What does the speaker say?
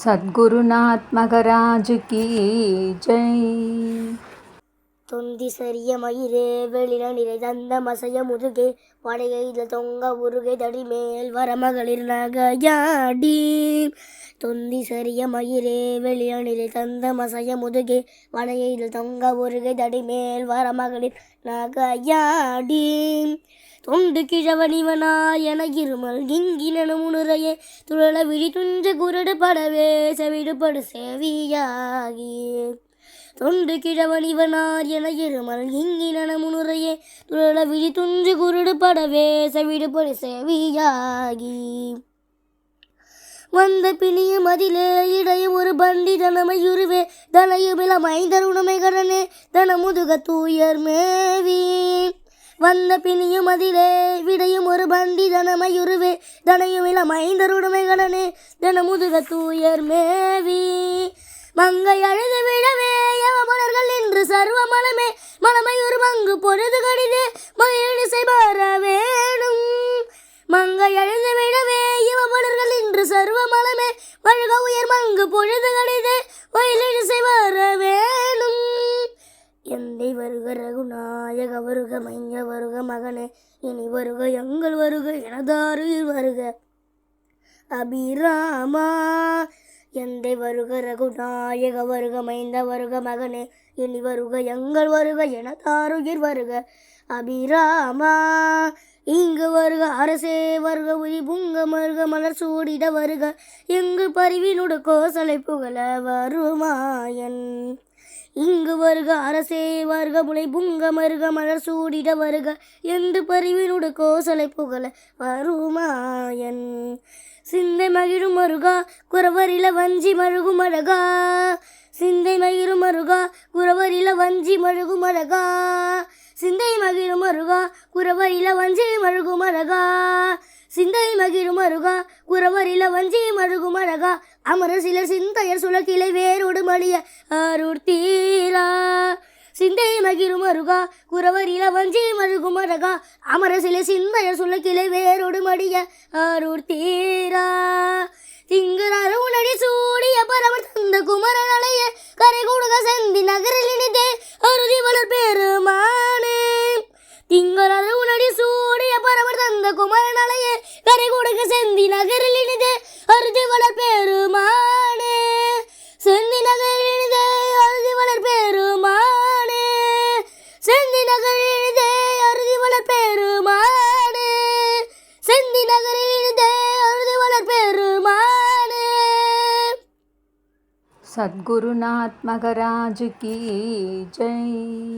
சத்குருநாத் மகராஜ் கி ஜெய். தொந்தி சரிய மயிரே வெளில நிறை தந்த மசைய முதுகே படைகையில் தொங்க உருகை தடி மேல் வர மகளிர் நகையாடி. தொந்தி சரிய மயிரே வெளில நிறை தந்த மசைய முதுகே படைகையில் தொங்க உருகை தடி மேல் வர மகளிர் நகையாடி. தொண்டு கிழவனிவனா என இருமல் கிங்கினு முனுரையே துழல விழி துஞ்ச குருடு படவே செவிடுபடு சேவியாகி. தொண்டு கிழவனிவனார் என இருமல் கிங்கினன முனுரையே துழல விழி துஞ்சு குருடு படவே செவிடுபடு சேவியாகி. வந்த பிணியும் அதிலே இடையும் ஒரு பண்டி தனமையுருவே தனையுமிளம் ஐந்தருணமை கடனே தன முதுக தூயர் மேவி. வந்த பிணியும் அதிலே விடையும் ஒரு பண்டி தனமையுருவே தனையுமிளம் ஐந்தருணமை கடனே தன முதுக தூயர் மேவி. மங்கை அழுது விழவே யமபலர்கள் என்று சர்வ மலமே மலமையுறு மங்கு பொழுது கடிதே மகிழிசை பார வேணும். மங்கை அழுது விழவே யமபலர்கள் என்று சர்வ மலமே வழுக உயர் மங்கு பொழுது கடிதே மகிழிசை பார வேணும். எந்தை வருக ரகுநாயக வருக மைய வருக மகனே இனி வருக எங்கள் வருக எனதாருயிர் வருக அபிராமா. எந்தை வருக ரகுநாயக வருக மைந்த வருக மகனே இனி வருக எங்கள் வருக எனதாருயிர் வருக அபிராமா. இங்கு வருக அரசே வருக உரி புங்க மருக மலர் சூடிட வருக எங்கு பரிவினுடு கோசலை புகழ வருமாயன். இங்கு வருக அரசே வருக முளை புங்க மருக மலர் சூடிட வருக என்று பரிவினுடு கோசலை புகழ வருமாயன். சிந்தை மகிழும் மருகா குறவரில வஞ்சி மழுகும் அழகா. சிந்தை மகிழும் மருகா குறவரில வஞ்சி மழுகும் அழகா. சிந்தை மகிழும் மருகா குறவரில வஞ்சி மழுகும் அழகா. சிந்தை மகிழும் மருகா குறவரில வஞ்சி மழுகும் அழகா. அமர சிலர் சிந்தையர் சுழக்கிளை வேரோடு மலிய அருள் தீரா. சிந்தை மகிழும் மருகா குறவரில வஞ்சி மழுகும் அழகா. அமர சிலர் சிந்தையர் சுழக்கிளை வேரோடு மடிய அருள் தீரா. திங்கராறு உனடி சூடிய பரமர் தந்த குமரன் அலைய கரை கொடுக செந்தி நகரில் இனிதே அருதி வளர் பெருமானே. திங்கராறு உனடி சூடிய பரமர் தந்த குமரன் அலைய கரை கொடுக செந்தி நகரில் இனிதே அருதி வளர் பெருமானே. செந்தி நகரில் இனிதே அருதி வளர் பெருமானே. செந்தி நகரில் இனிதே அருதி வளர் பெருமானே. செந்தி நகரில் இனிதே அருதி வளர் பெருமானே. சத்குருநாத் மகராஜ் கி ஜெய்.